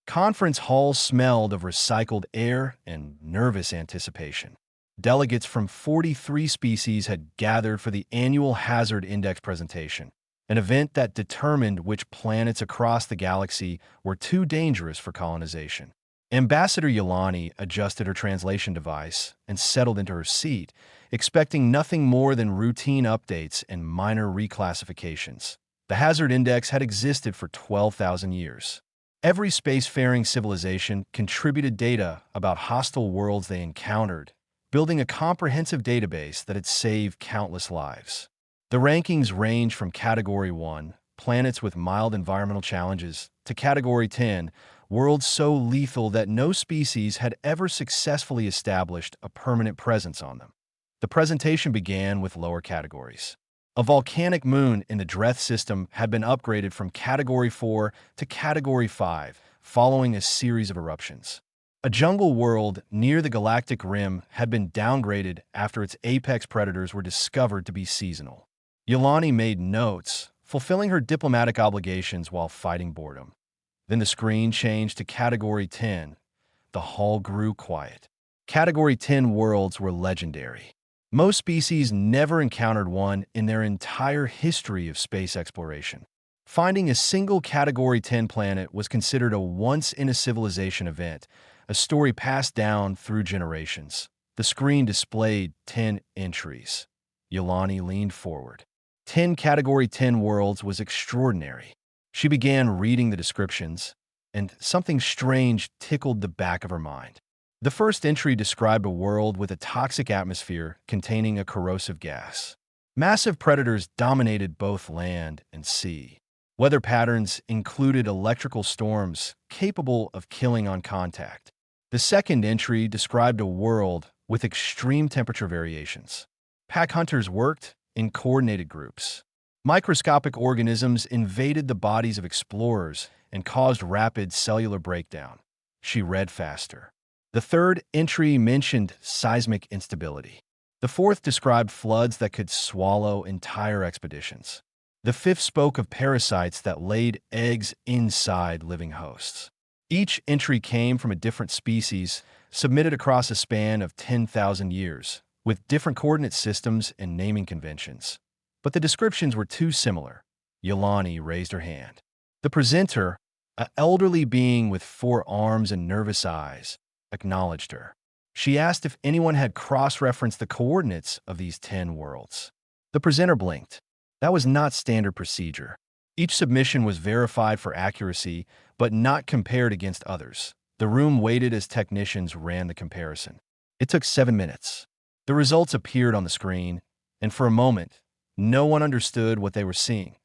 Conference halls smelled of recycled air and nervous anticipation. Delegates from 43 species had gathered for the annual Hazard Index presentation, an event that determined which planets across the galaxy were too dangerous for colonization. Ambassador Yolani adjusted her translation device and settled into her seat, expecting nothing more than routine updates and minor reclassifications. The Hazard Index had existed for 12,000 years. Every spacefaring civilization contributed data about hostile worlds they encountered, building a comprehensive database that had saved countless lives. The rankings range from Category 1, planets with mild environmental challenges, to Category 10, worlds so lethal that no species had ever successfully established a permanent presence on them. The presentation began with lower categories. A volcanic moon in the Dreth system had been upgraded from Category 4 to Category 5, following a series of eruptions. A jungle world near the galactic rim had been downgraded after its apex predators were discovered to be seasonal. Yolani made notes, fulfilling her diplomatic obligations while fighting boredom. Then the screen changed to Category 10. The hall grew quiet. Category 10 worlds were legendary. Most species never encountered one in their entire history of space exploration. Finding a single Category 10 planet was considered a once-in-a-civilization event, a story passed down through generations. The screen displayed 10 entries. Yolani leaned forward. 10 Category 10 worlds was extraordinary. She began reading the descriptions, and something strange tickled the back of her mind. The first entry described a world with a toxic atmosphere containing a corrosive gas. Massive predators dominated both land and sea. Weather patterns included electrical storms capable of killing on contact. The second entry described a world with extreme temperature variations. Pack hunters worked in coordinated groups. Microscopic organisms invaded the bodies of explorers and caused rapid cellular breakdown. She read faster. The third entry mentioned seismic instability. The fourth described floods that could swallow entire expeditions. The fifth spoke of parasites that laid eggs inside living hosts. Each entry came from a different species, submitted across a span of 10,000 years, with different coordinate systems and naming conventions. But the descriptions were too similar. Yolani raised her hand. The presenter, an elderly being with 4 arms and nervous eyes, acknowledged her. She asked if anyone had cross-referenced the coordinates of these 10 worlds. The presenter blinked. That was not standard procedure. Each submission was verified for accuracy, but not compared against others. The room waited as technicians ran the comparison. It took 7 minutes. The results appeared on the screen, and for a moment, no one understood what they were seeing.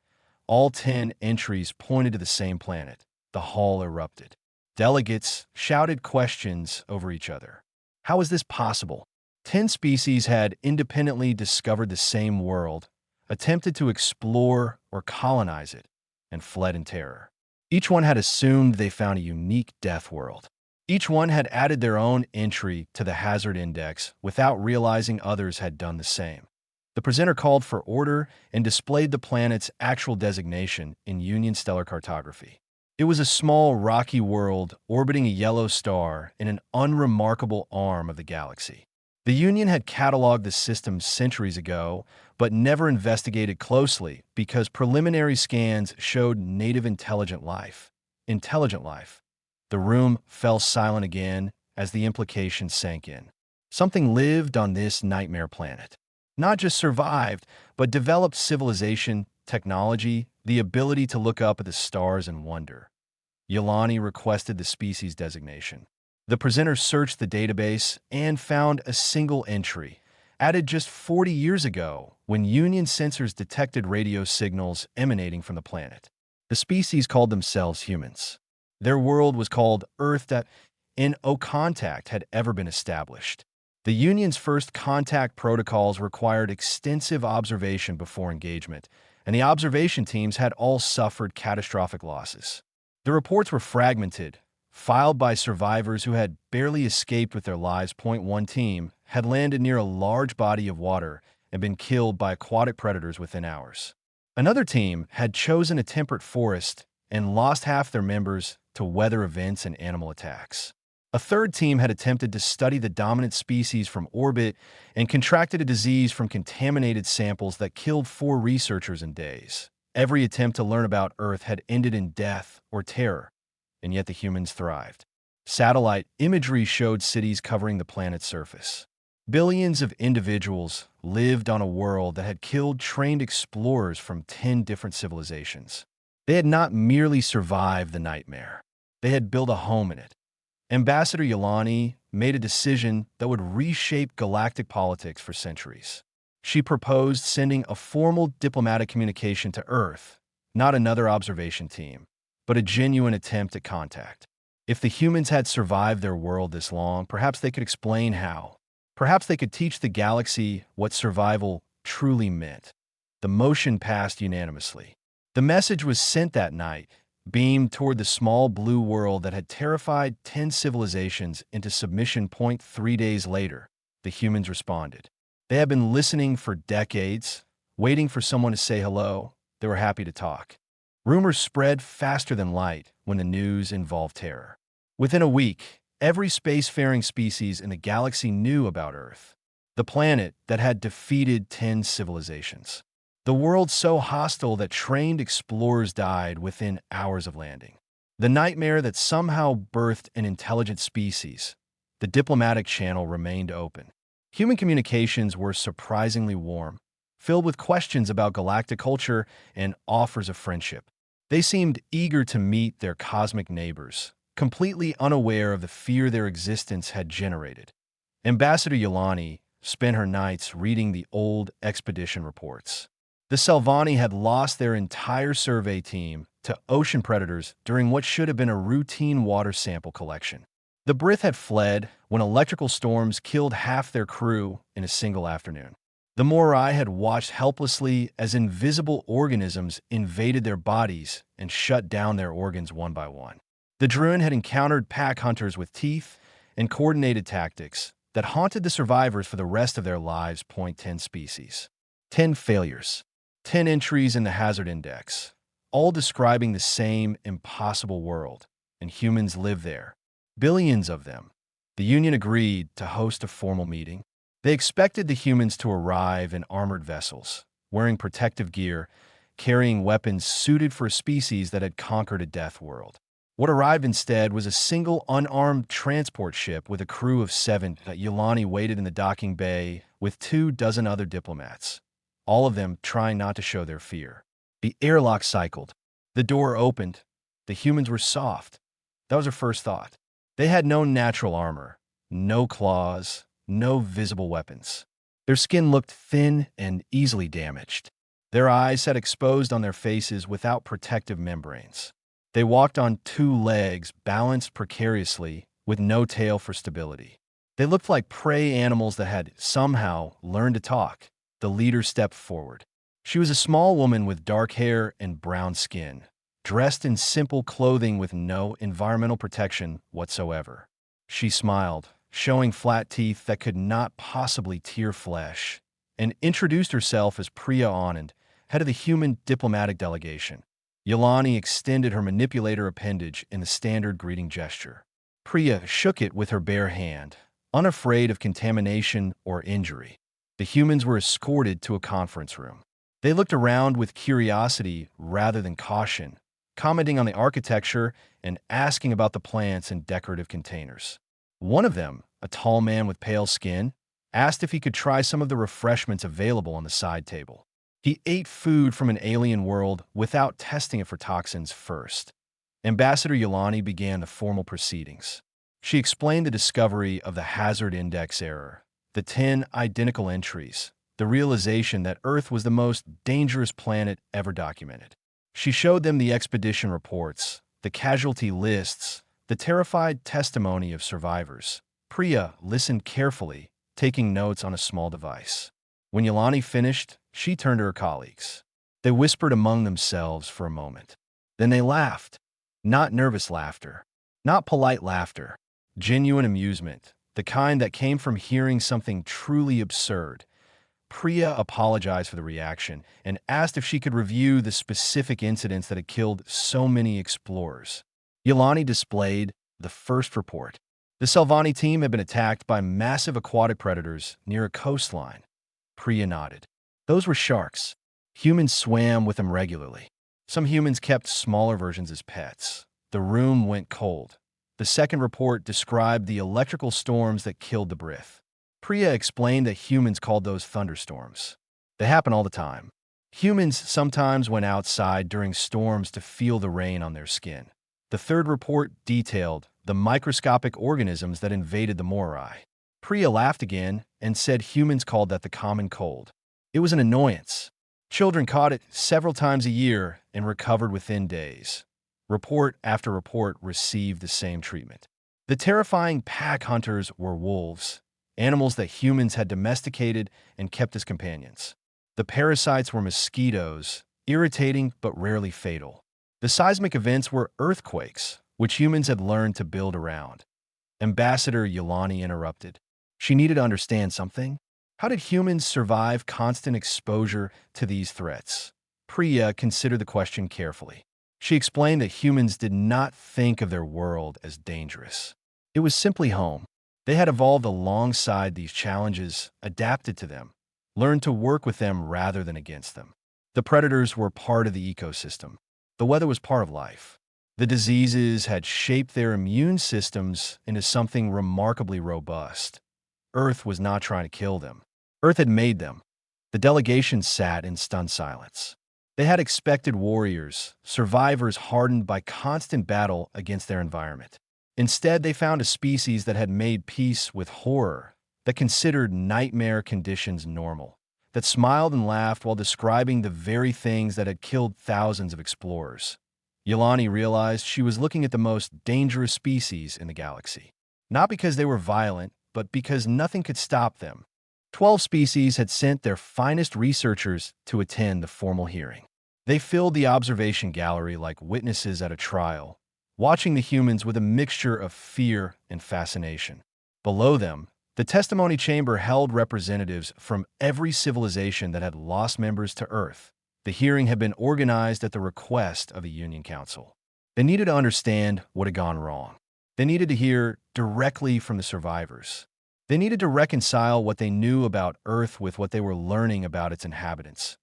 All 10 entries pointed to the same planet. The hall erupted. Delegates shouted questions over each other. How is this possible? 10 species had independently discovered the same world, attempted to explore or colonize it, and fled in terror. Each one had assumed they found a unique death world. Each one had added their own entry to the hazard index without realizing others had done the same. The presenter called for order and displayed the planet's actual designation in Union stellar cartography. It was a small, rocky world orbiting a yellow star in an unremarkable arm of the galaxy. The Union had cataloged the system centuries ago, but never investigated closely because preliminary scans showed native intelligent life. Intelligent life. The room fell silent again as the implication sank in. Something lived on this nightmare planet. Not just survived, but developed civilization, technology, the ability to look up at the stars and wonder. Yolani requested the species designation. The presenter searched the database and found a single entry, added just 40 years ago when Union sensors detected radio signals emanating from the planet. The species called themselves humans. Their world was called Earth that no contact had ever been established. The Union's first contact protocols required extensive observation before engagement, and the observation teams had all suffered catastrophic losses. The reports were fragmented, filed by survivors who had barely escaped with their lives. One team had landed near a large body of water and been killed by aquatic predators within hours. Another team had chosen a temperate forest and lost half their members to weather events and animal attacks. A third team had attempted to study the dominant species from orbit and contracted a disease from contaminated samples that killed 4 researchers in days. Every attempt to learn about Earth had ended in death or terror, and yet the humans thrived. Satellite imagery showed cities covering the planet's surface. Billions of individuals lived on a world that had killed trained explorers from 10 different civilizations. They had not merely survived the nightmare. They had built a home in it. Ambassador Yolani made a decision that would reshape galactic politics for centuries. She proposed sending a formal diplomatic communication to Earth, not another observation team, but a genuine attempt at contact. If the humans had survived their world this long, perhaps they could explain how. Perhaps they could teach the galaxy what survival truly meant. The motion passed unanimously. The message was sent that night, beamed toward the small blue world that had terrified 10 civilizations into submission. 3 days later, the humans responded. They had been listening for decades, waiting for someone to say hello. They were happy to talk. Rumors spread faster than light when the news involved terror. Within a week, every spacefaring species in the galaxy knew about Earth, the planet that had defeated 10 civilizations. The world so hostile that trained explorers died within hours of landing. The nightmare that somehow birthed an intelligent species. The diplomatic channel remained open. Human communications were surprisingly warm, filled with questions about galactic culture and offers of friendship. They seemed eager to meet their cosmic neighbors, completely unaware of the fear their existence had generated. Ambassador Yolani spent her nights reading the old expedition reports. The Selvani had lost their entire survey team to ocean predators during what should have been a routine water sample collection. The Brith had fled when electrical storms killed half their crew in a single afternoon. The Morai had watched helplessly as invisible organisms invaded their bodies and shut down their organs one by one. The Druin had encountered pack hunters with teeth and coordinated tactics that haunted the survivors for the rest of their lives. 10 species. 10 failures. 10 entries in the hazard index, all describing the same impossible world, and humans live there. Billions of them. The Union agreed to host a formal meeting. They expected the humans to arrive in armored vessels, wearing protective gear, carrying weapons suited for a species that had conquered a death world. What arrived instead was a single unarmed transport ship with a crew of 7 that Yolani waited in the docking bay with 24 other diplomats, all of them trying not to show their fear. The airlock cycled. The door opened. The humans were soft. That was her first thought. They had no natural armor, no claws, no visible weapons. Their skin looked thin and easily damaged. Their eyes sat exposed on their faces without protective membranes. They walked on 2 legs, balanced precariously, with no tail for stability. They looked like prey animals that had somehow learned to talk. The leader stepped forward. She was a small woman with dark hair and brown skin, dressed in simple clothing with no environmental protection whatsoever. She smiled, showing flat teeth that could not possibly tear flesh, and introduced herself as Priya Anand, head of the human diplomatic delegation. Yolani extended her manipulator appendage in the standard greeting gesture. Priya shook it with her bare hand, unafraid of contamination or injury. The humans were escorted to a conference room. They looked around with curiosity rather than caution, commenting on the architecture and asking about the plants and decorative containers. One of them, a tall man with pale skin, asked if he could try some of the refreshments available on the side table. He ate food from an alien world without testing it for toxins first. Ambassador Yolani began the formal proceedings. She explained the discovery of the hazard index error, the 10 identical entries, the realization that Earth was the most dangerous planet ever documented. She showed them the expedition reports, the casualty lists, the terrified testimony of survivors. Priya listened carefully, taking notes on a small device. When Yolani finished, she turned to her colleagues. They whispered among themselves for a moment. Then they laughed. Not nervous laughter, not polite laughter, genuine amusement, the kind that came from hearing something truly absurd. Priya apologized for the reaction and asked if she could review the specific incidents that had killed so many explorers. Yolani displayed the first report. The Selvani team had been attacked by massive aquatic predators near a coastline. Priya nodded. Those were sharks. Humans swam with them regularly. Some humans kept smaller versions as pets. The room went cold. The second report described the electrical storms that killed the Brith. Priya explained that humans called those thunderstorms. They happen all the time. Humans sometimes went outside during storms to feel the rain on their skin. The third report detailed the microscopic organisms that invaded the Morai. Priya laughed again and said humans called that the common cold. It was an annoyance. Children caught it several times a year and recovered within days. Report after report received the same treatment. The terrifying pack hunters were wolves, animals that humans had domesticated and kept as companions. The parasites were mosquitoes, irritating but rarely fatal. The seismic events were earthquakes, which humans had learned to build around. Ambassador Yolani interrupted. She needed to understand something. How did humans survive constant exposure to these threats? Priya considered the question carefully. She explained that humans did not think of their world as dangerous. It was simply home. They had evolved alongside these challenges, adapted to them, learned to work with them rather than against them. The predators were part of the ecosystem. The weather was part of life. The diseases had shaped their immune systems into something remarkably robust. Earth was not trying to kill them. Earth had made them. The delegation sat in stunned silence. They had expected warriors, survivors hardened by constant battle against their environment. Instead, they found a species that had made peace with horror, that considered nightmare conditions normal, that smiled and laughed while describing the very things that had killed thousands of explorers. Yolani realized she was looking at the most dangerous species in the galaxy. Not because they were violent, but because nothing could stop them. 12 species had sent their finest researchers to attend the formal hearing. They filled the observation gallery like witnesses at a trial, watching the humans with a mixture of fear and fascination. Below them, the testimony chamber held representatives from every civilization that had lost members to Earth. The hearing had been organized at the request of the Union Council. They needed to understand what had gone wrong. They needed to hear directly from the survivors. They needed to reconcile what they knew about Earth with what they were learning about its inhabitants.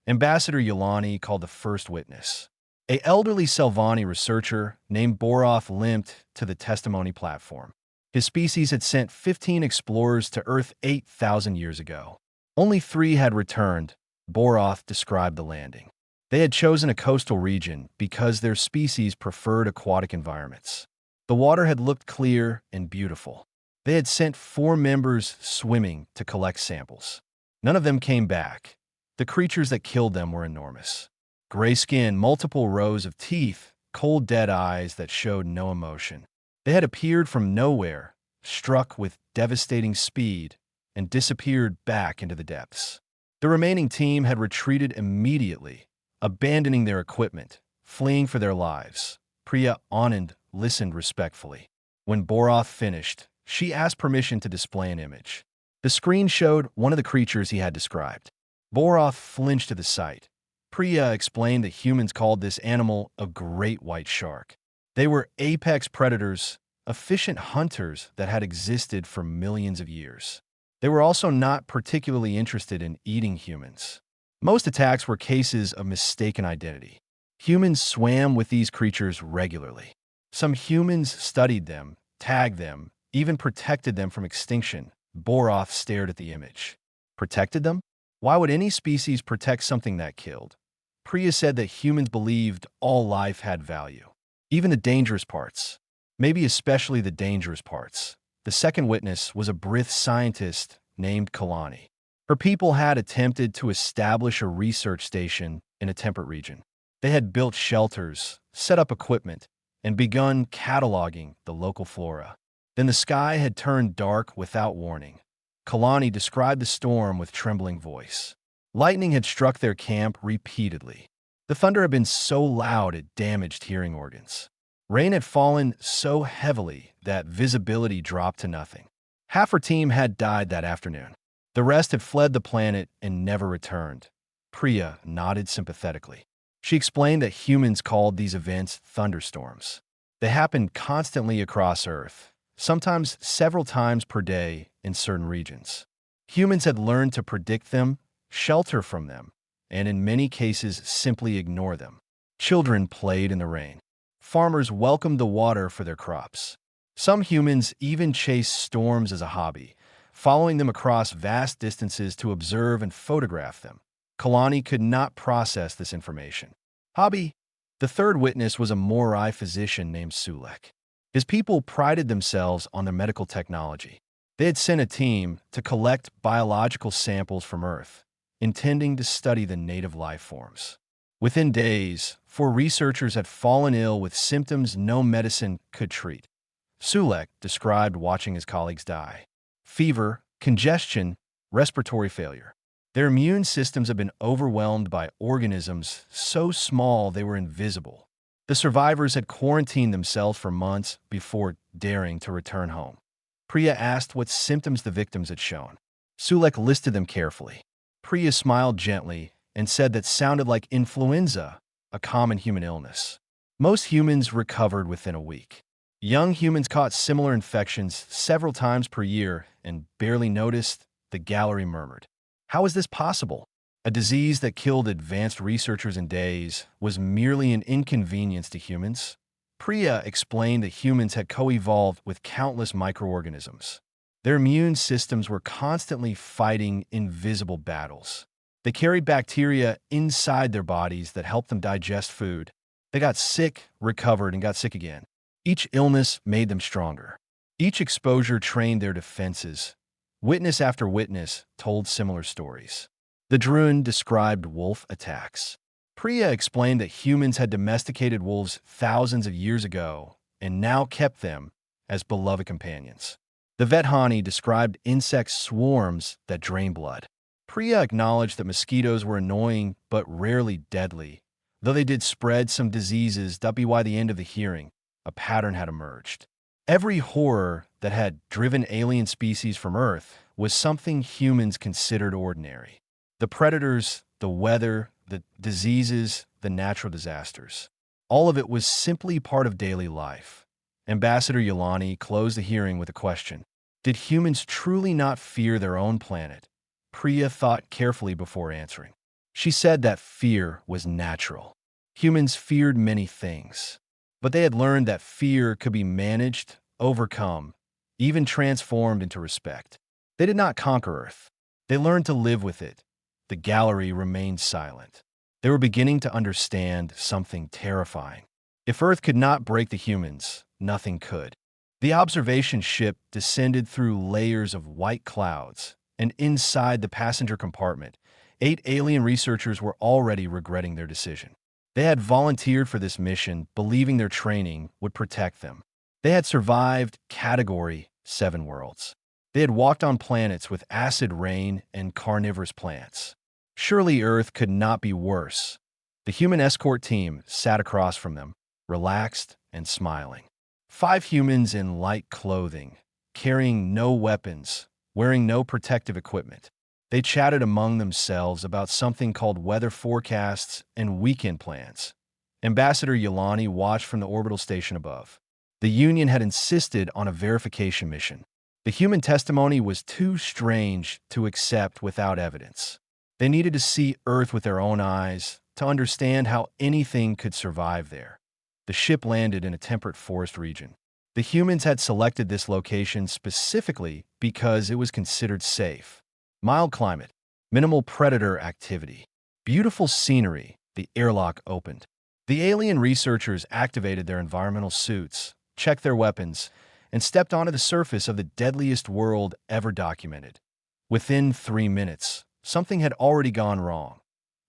Ambassador Yolani called the first witness. An elderly Selvani researcher named Boroth limped to the testimony platform. His species had sent 15 explorers to Earth 8,000 years ago. Only 3 had returned. Boroth described the landing. They had chosen a coastal region because their species preferred aquatic environments. The water had looked clear and beautiful. They had sent 4 members swimming to collect samples. None of them came back. The creatures that killed them were enormous. Gray skin, multiple rows of teeth, cold dead eyes that showed no emotion. They had appeared from nowhere, struck with devastating speed, and disappeared back into the depths. The remaining team had retreated immediately, abandoning their equipment, fleeing for their lives. Priya Anand listened respectfully. When Boroth finished, she asked permission to display an image. The screen showed one of the creatures he had described. Boroth flinched at the sight. Priya explained that humans called this animal a great white shark. They were apex predators, efficient hunters that had existed for millions of years. They were also not particularly interested in eating humans. Most attacks were cases of mistaken identity. Humans swam with these creatures regularly. Some humans studied them, tagged them, even protected them from extinction. Boroth stared at the image. Protected them? Why would any species protect something that killed? Priya said that humans believed all life had value, even the dangerous parts, maybe especially the dangerous parts. The second witness was a Brith scientist named Kalani. Her people had attempted to establish a research station in a temperate region. They had built shelters, set up equipment, and begun cataloging the local flora. Then the sky had turned dark without warning. Kalani described the storm with trembling voice. Lightning had struck their camp repeatedly. The thunder had been so loud it damaged hearing organs. Rain had fallen so heavily that visibility dropped to nothing. Half her team had died that afternoon. The rest had fled the planet and never returned. Priya nodded sympathetically. She explained that humans called these events thunderstorms. They happened constantly across Earth, sometimes several times per day in certain regions. Humans had learned to predict them, shelter from them, and in many cases simply ignore them. Children played in the rain. Farmers welcomed the water for their crops. Some humans even chased storms as a hobby, following them across vast distances to observe and photograph them. Kalani could not process this information. Hobby. The third witness was a Morai physician named Sulek. His people prided themselves on their medical technology. They had sent a team to collect biological samples from Earth, intending to study the native life forms. Within days, 4 researchers had fallen ill with symptoms no medicine could treat. Sulek described watching his colleagues die. Fever, congestion, respiratory failure. Their immune systems had been overwhelmed by organisms so small they were invisible. The survivors had quarantined themselves for months before daring to return home. Priya asked what symptoms the victims had shown. Sulek listed them carefully. Priya smiled gently and said that sounded like influenza, a common human illness. Most humans recovered within a week. Young humans caught similar infections several times per year and barely noticed, the gallery murmured. How is this possible? A disease that killed advanced researchers in days was merely an inconvenience to humans. Priya explained that humans had co-evolved with countless microorganisms. Their immune systems were constantly fighting invisible battles. They carried bacteria inside their bodies that helped them digest food. They got sick, recovered, and got sick again. Each illness made them stronger. Each exposure trained their defenses. Witness after witness told similar stories. The Druin described wolf attacks. Priya explained that humans had domesticated wolves thousands of years ago and now kept them as beloved companions. The Vethani described insect swarms that drain blood. Priya acknowledged that mosquitoes were annoying but rarely deadly, though they did spread some diseases. By the end of the hearing, a pattern had emerged. Every horror that had driven alien species from Earth was something humans considered ordinary. The predators, the weather, the diseases, the natural disasters. All of it was simply part of daily life. Ambassador Yolani closed the hearing with a question. Did humans truly not fear their own planet? Priya thought carefully before answering. She said that fear was natural. Humans feared many things, but they had learned that fear could be managed, overcome, even transformed into respect. They did not conquer Earth. They learned to live with it. The gallery remained silent. They were beginning to understand something terrifying. If Earth could not break the humans, nothing could. The observation ship descended through layers of white clouds, and inside the passenger compartment, 8 alien researchers were already regretting their decision. They had volunteered for this mission, believing their training would protect them. They had survived Category 7 worlds. They had walked on planets with acid rain and carnivorous plants. Surely Earth could not be worse. The human escort team sat across from them, relaxed and smiling. 5 humans in light clothing, carrying no weapons, wearing no protective equipment. They chatted among themselves about something called weather forecasts and weekend plans. Ambassador Yolani watched from the orbital station above. The Union had insisted on a verification mission. The human testimony was too strange to accept without evidence. They needed to see Earth with their own eyes to understand how anything could survive there. The ship landed in a temperate forest region. The humans had selected this location specifically because it was considered safe. Mild climate, minimal predator activity, beautiful scenery. The airlock opened. The alien researchers activated their environmental suits, checked their weapons, and stepped onto the surface of the deadliest world ever documented. Within 3 minutes, something had already gone wrong.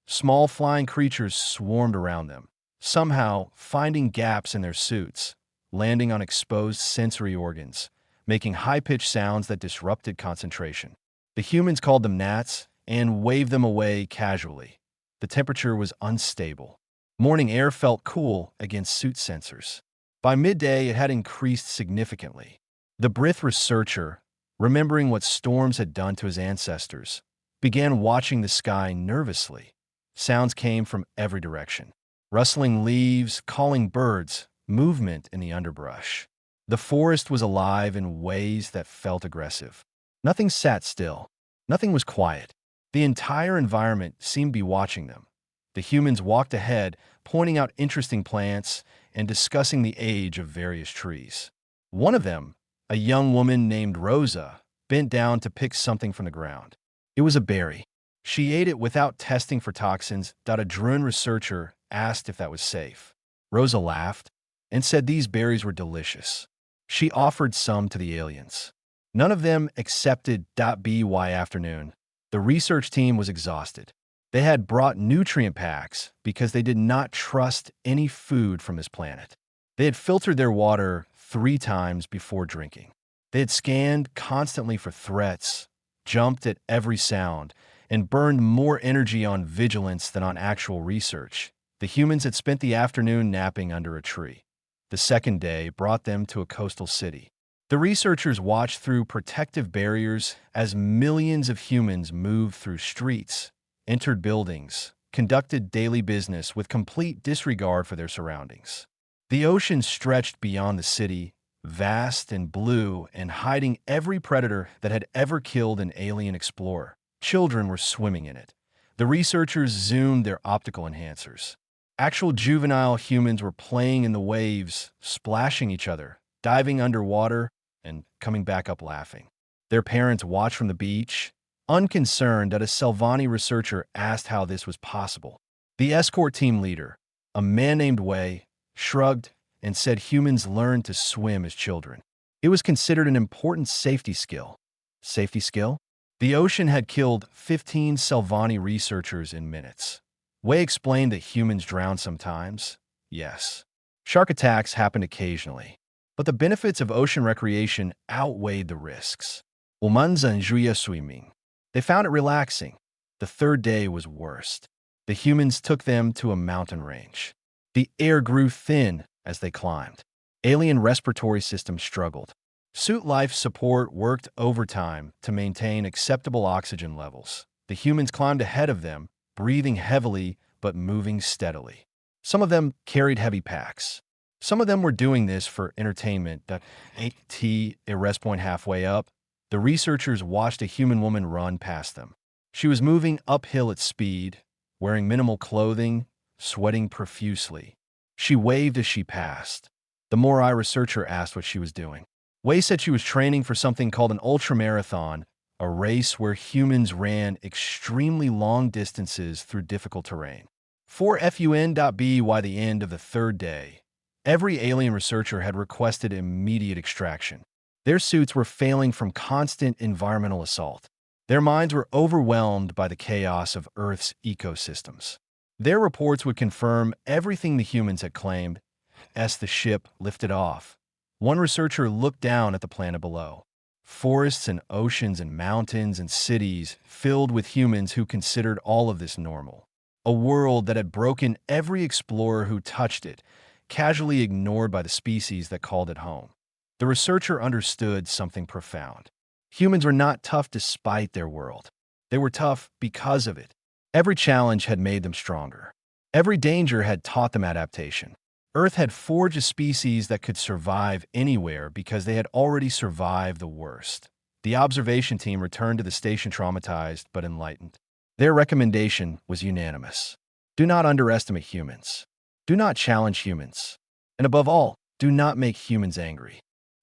Small flying creatures swarmed around them, somehow finding gaps in their suits, landing on exposed sensory organs, making high-pitched sounds that disrupted concentration. The humans called them gnats and waved them away casually. The temperature was unstable. Morning air felt cool against suit sensors. By midday, it had increased significantly. The Brith researcher, remembering what storms had done to his ancestors, began watching the sky nervously. Sounds came from every direction. Rustling leaves, calling birds, movement in the underbrush. The forest was alive in ways that felt aggressive. Nothing sat still. Nothing was quiet. The entire environment seemed to be watching them. The humans walked ahead, pointing out interesting plants and discussing the age of various trees. One of them, a young woman named Rosa, bent down to pick something from the ground. It was a berry. She ate it without testing for toxins. A drone researcher asked if that was safe. Rosa laughed and said these berries were delicious. She offered some to the aliens. None of them accepted. By afternoon, the research team was exhausted. They had brought nutrient packs because they did not trust any food from this planet. They had filtered their water 3 times before drinking. They had scanned constantly for threats, jumped at every sound, and burned more energy on vigilance than on actual research. The humans had spent the afternoon napping under a tree. The second day brought them to a coastal city. The researchers watched through protective barriers as millions of humans moved through streets, entered buildings, conducted daily business with complete disregard for their surroundings. The ocean stretched beyond the city, vast and blue and hiding every predator that had ever killed an alien explorer. Children were swimming in it. The researchers zoomed their optical enhancers. Actual juvenile humans were playing in the waves, splashing each other, diving underwater, and coming back up laughing. Their parents watched from the beach, unconcerned that a Selvani researcher asked how this was possible. The escort team leader, a man named Wei, shrugged and said humans learned to swim as children. It was considered an important safety skill. Safety skill? The ocean had killed 15 Selvani researchers in minutes. Wei explained that humans drown sometimes. Yes. Shark attacks happened occasionally, but the benefits of ocean recreation outweighed the risks. 我们很注意 swimming. They found it relaxing. The third day was worst. The humans took them to a mountain range. The air grew thin as they climbed. Alien respiratory systems struggled. Suit life support worked overtime to maintain acceptable oxygen levels. The humans climbed ahead of them, breathing heavily but moving steadily. Some of them carried heavy packs. Some of them were doing this for entertainment. At a rest point halfway up, the researchers watched a human woman run past them. She was moving uphill at speed, wearing minimal clothing, sweating profusely. She waved as she passed. The Morai researcher asked what she was doing. Wei said she was training for something called an ultramarathon, a race where humans ran extremely long distances through difficult terrain. For FUN.B, the end of the third day, every alien researcher had requested immediate extraction. Their suits were failing from constant environmental assault. Their minds were overwhelmed by the chaos of Earth's ecosystems. Their reports would confirm everything the humans had claimed as the ship lifted off. One researcher looked down at the planet below. Forests and oceans and mountains and cities filled with humans who considered all of this normal. A world that had broken every explorer who touched it, casually ignored by the species that called it home. The researcher understood something profound. Humans were not tough despite their world. They were tough because of it. Every challenge had made them stronger. Every danger had taught them adaptation. Earth had forged a species that could survive anywhere because they had already survived the worst. The observation team returned to the station traumatized but enlightened. Their recommendation was unanimous. Do not underestimate humans. Do not challenge humans. And above all, do not make humans angry.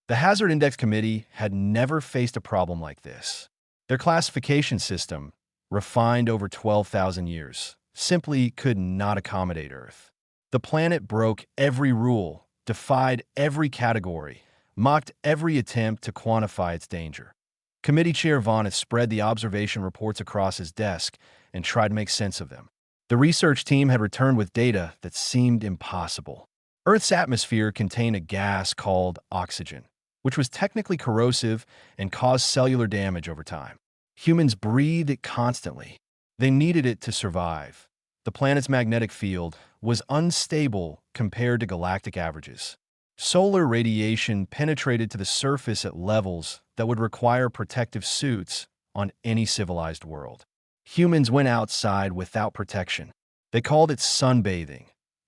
The Hazard Index Committee had never faced a problem like this. Their classification system, refined over 12,000 years, simply could not accommodate Earth. The planet broke every rule, defied every category, mocked every attempt to quantify its danger. Committee Chair Vaughn spread the observation reports across his desk and tried to make sense of them. The research team had returned with data that seemed impossible. Earth's atmosphere contained a gas called oxygen, which was technically corrosive and caused cellular damage over time. Humans breathed it constantly. They needed it to survive. The planet's magnetic field was unstable compared to galactic averages. Solar radiation penetrated to the surface at levels that would require protective suits on any civilized world. Humans went outside without protection. They called it sunbathing,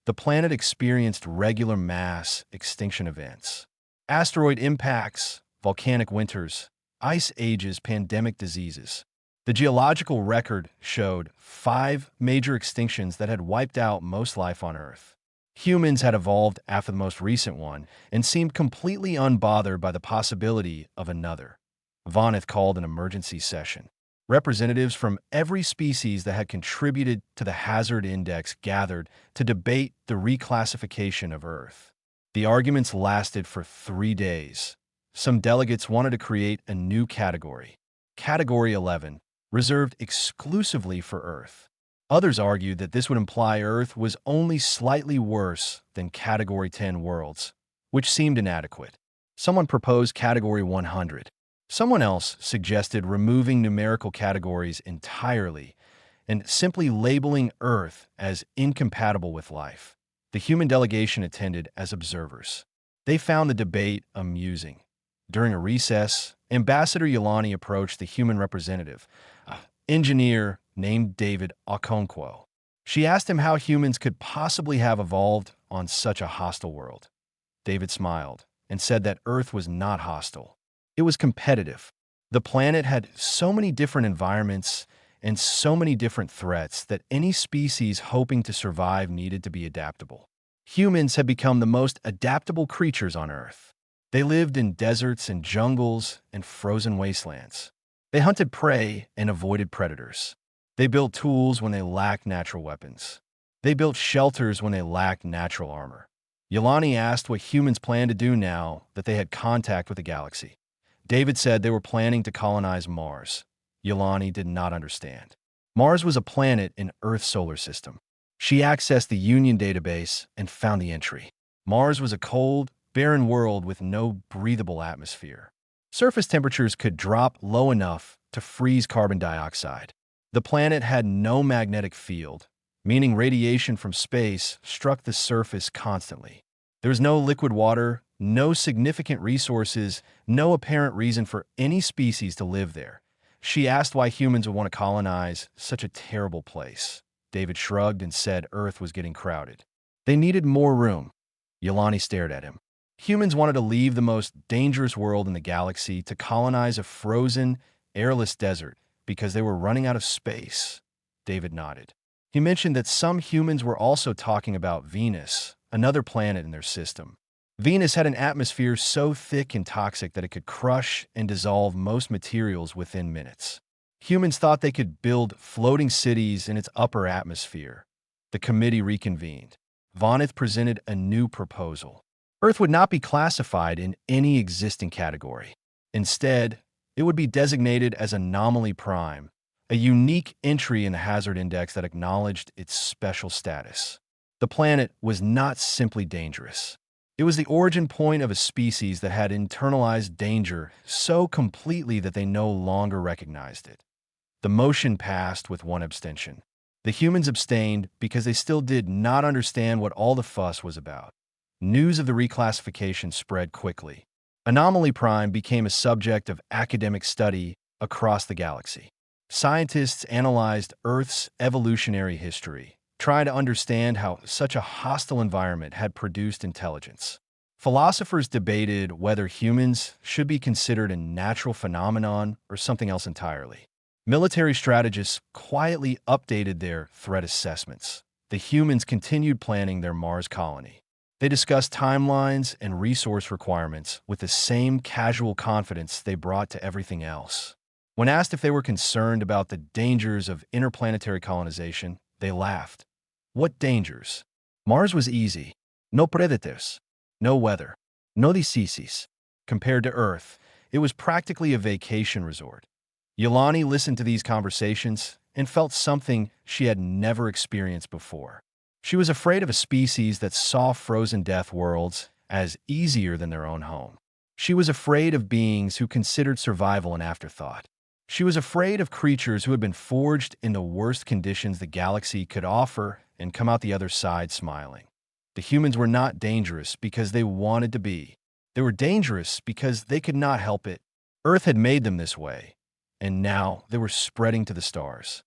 The planet experienced regular mass extinction events. Asteroid impacts, volcanic winters, ice ages, pandemic diseases. The geological record showed 5 major extinctions that had wiped out most life on Earth. Humans had evolved after the most recent one and seemed completely unbothered by the possibility of another. Voneth called an emergency session. Representatives from every species that had contributed to the hazard index gathered to debate the reclassification of Earth. The arguments lasted for 3 days. Some delegates wanted to create a new category, Category 11, reserved exclusively for Earth. Others argued that this would imply Earth was only slightly worse than Category 10 worlds, which seemed inadequate. Someone proposed Category 100. Someone else suggested removing numerical categories entirely and simply labeling Earth as incompatible with life. The human delegation attended as observers. They found the debate amusing. During a recess, Ambassador Yolani approached the human representative, an engineer named David Okonkwo. She asked him how humans could possibly have evolved on such a hostile world. David smiled and said that Earth was not hostile. It was competitive. The planet had so many different environments and so many different threats that any species hoping to survive needed to be adaptable. Humans had become the most adaptable creatures on Earth. They lived in deserts and jungles and frozen wastelands. They hunted prey and avoided predators. They built tools when they lacked natural weapons. They built shelters when they lacked natural armor. Yolani asked what humans planned to do now that they had contact with the galaxy. David said they were planning to colonize Mars. Yolani did not understand. Mars was a planet in Earth's solar system. She accessed the Union database and found the entry. Mars was a cold, barren world with no breathable atmosphere. Surface temperatures could drop low enough to freeze carbon dioxide. The planet had no magnetic field, meaning radiation from space struck the surface constantly. There was no liquid water, no significant resources, no apparent reason for any species to live there. She asked why humans would want to colonize such a terrible place. David shrugged and said Earth was getting crowded. They needed more room. Yolani stared at him. Humans wanted to leave the most dangerous world in the galaxy to colonize a frozen, airless desert because they were running out of space. David nodded. He mentioned that some humans were also talking about Venus, another planet in their system. Venus had an atmosphere so thick and toxic that it could crush and dissolve most materials within minutes. Humans thought they could build floating cities in its upper atmosphere. The committee reconvened. Voneth presented a new proposal. Earth would not be classified in any existing category. Instead, it would be designated as Anomaly Prime, a unique entry in the hazard index that acknowledged its special status. The planet was not simply dangerous. It was the origin point of a species that had internalized danger so completely that they no longer recognized it. The motion passed with one abstention. The humans abstained because they still did not understand what all the fuss was about. News of the reclassification spread quickly. Anomaly Prime became a subject of academic study across the galaxy. Scientists analyzed Earth's evolutionary history, trying to understand how such a hostile environment had produced intelligence. Philosophers debated whether humans should be considered a natural phenomenon or something else entirely. Military strategists quietly updated their threat assessments. The humans continued planning their Mars colony. They discussed timelines and resource requirements with the same casual confidence they brought to everything else. When asked if they were concerned about the dangers of interplanetary colonization, they laughed. What dangers? Mars was easy. No predators. No weather. No diseases. Compared to Earth, it was practically a vacation resort. Yolani listened to these conversations and felt something she had never experienced before. She was afraid of a species that saw frozen death worlds as easier than their own home. She was afraid of beings who considered survival an afterthought. She was afraid of creatures who had been forged in the worst conditions the galaxy could offer and come out the other side smiling. The humans were not dangerous because they wanted to be. They were dangerous because they could not help it. Earth had made them this way, and now they were spreading to the stars.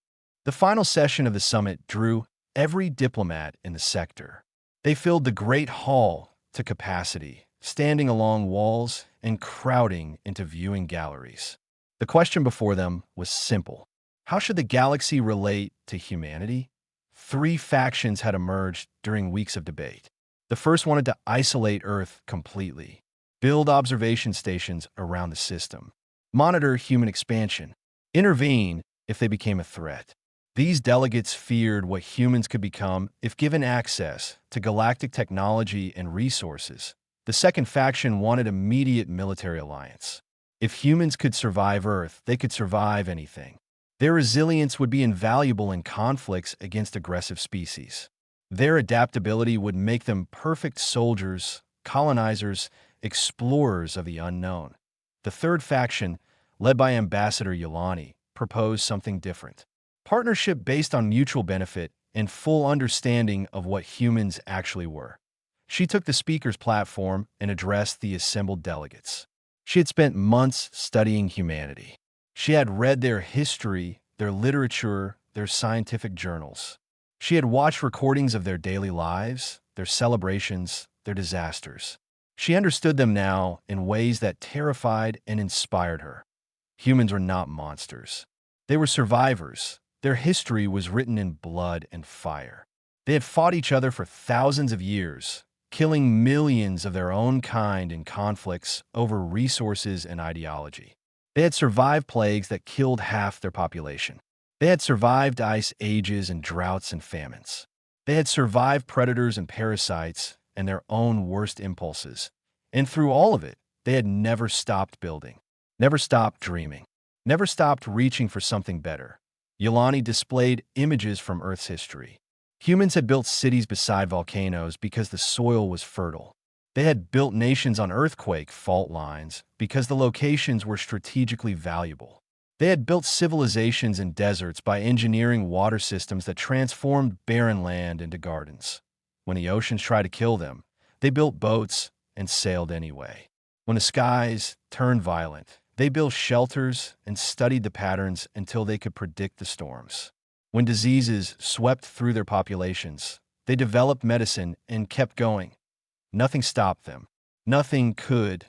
The final session of the summit drew every diplomat in the sector. They filled the Great Hall to capacity, standing along walls and crowding into viewing galleries. The question before them was simple. How should the galaxy relate to humanity? Three factions had emerged during weeks of debate. The first wanted to isolate Earth completely, build observation stations around the system, monitor human expansion, intervene if they became a threat. These delegates feared what humans could become if given access to galactic technology and resources. The second faction wanted immediate military alliance. If humans could survive Earth, they could survive anything. Their resilience would be invaluable in conflicts against aggressive species. Their adaptability would make them perfect soldiers, colonizers, explorers of the unknown. The third faction, led by Ambassador Yolani, proposed something different. Partnership based on mutual benefit and full understanding of what humans actually were. She took the speaker's platform and addressed the assembled delegates. She had spent months studying humanity. She had read their history, their literature, their scientific journals. She had watched recordings of their daily lives, their celebrations, their disasters. She understood them now in ways that terrified and inspired her. Humans were not monsters. They were survivors. Their history was written in blood and fire. They had fought each other for thousands of years, killing millions of their own kind in conflicts over resources and ideology. They had survived plagues that killed half their population. They had survived ice ages and droughts and famines. They had survived predators and parasites and their own worst impulses. And through all of it, they had never stopped building, never stopped dreaming, never stopped reaching for something better. Yolani displayed images from Earth's history. Humans had built cities beside volcanoes because the soil was fertile. They had built nations on earthquake fault lines because the locations were strategically valuable. They had built civilizations in deserts by engineering water systems that transformed barren land into gardens. When the oceans tried to kill them, they built boats and sailed anyway. When the skies turned violent, they built shelters and studied the patterns until they could predict the storms. When diseases swept through their populations, they developed medicine and kept going. Nothing stopped them. Nothing could.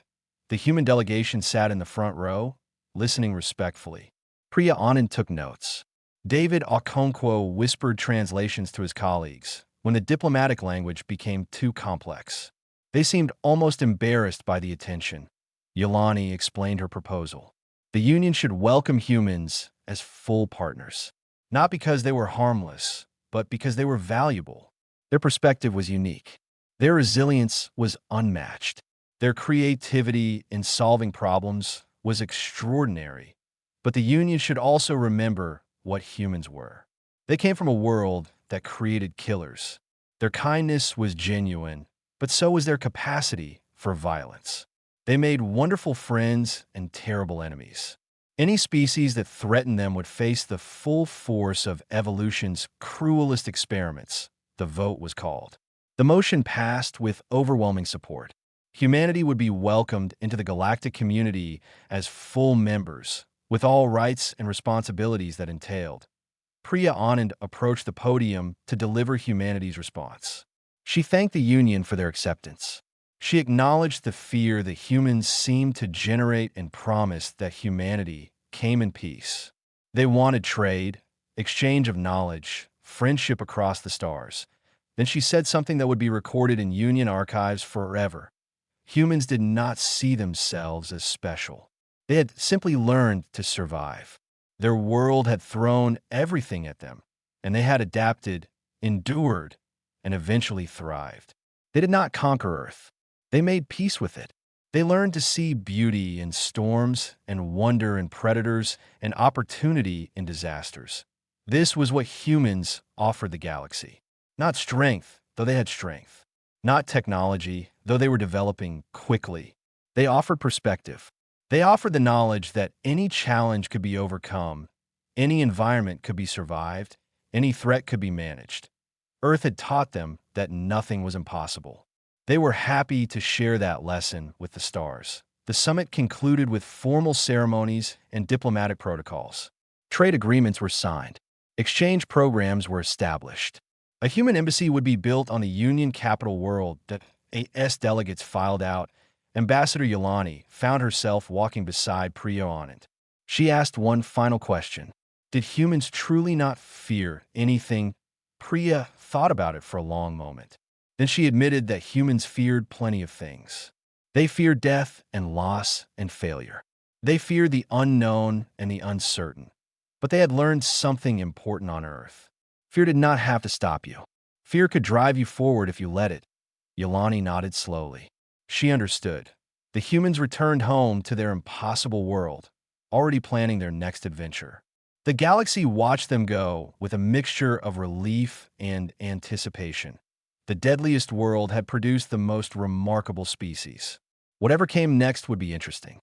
The human delegation sat in the front row, listening respectfully. Priya Anand took notes. David Okonkwo whispered translations to his colleagues when the diplomatic language became too complex. They seemed almost embarrassed by the attention. Yolani explained her proposal. The Union should welcome humans as full partners, not because they were harmless, but because they were valuable. Their perspective was unique. Their resilience was unmatched. Their creativity in solving problems was extraordinary. But the Union should also remember what humans were. They came from a world that created killers. Their kindness was genuine, but so was their capacity for violence. They made wonderful friends and terrible enemies. Any species that threatened them would face the full force of evolution's cruelest experiments. The vote was called. The motion passed with overwhelming support. Humanity would be welcomed into the galactic community as full members, with all rights and responsibilities that entailed. Priya Anand approached the podium to deliver humanity's response. She thanked the Union for their acceptance. She acknowledged the fear that humans seemed to generate and promised that humanity came in peace. They wanted trade, exchange of knowledge, friendship across the stars. Then she said something that would be recorded in Union archives forever. Humans did not see themselves as special. They had simply learned to survive. Their world had thrown everything at them, and they had adapted, endured, and eventually thrived. They did not conquer Earth. They made peace with it. They learned to see beauty in storms and wonder in predators and opportunity in disasters. This was what humans offered the galaxy. Not strength, though they had strength. Not technology, though they were developing quickly. They offered perspective. They offered the knowledge that any challenge could be overcome, any environment could be survived, any threat could be managed. Earth had taught them that nothing was impossible. They were happy to share that lesson with the stars. The summit concluded with formal ceremonies and diplomatic protocols. Trade agreements were signed. Exchange programs were established. A human embassy would be built on the Union capital world that AS delegates filed out. Ambassador Yolani found herself walking beside Priya on it. She asked one final question. Did humans truly not fear anything? Priya thought about it for a long moment. Then she admitted that humans feared plenty of things. They feared death and loss and failure. They feared the unknown and the uncertain. But they had learned something important on Earth. Fear did not have to stop you. Fear could drive you forward if you let it. Yolani nodded slowly. She understood. The humans returned home to their impossible world, already planning their next adventure. The galaxy watched them go with a mixture of relief and anticipation. The deadliest world had produced the most remarkable species. Whatever came next would be interesting.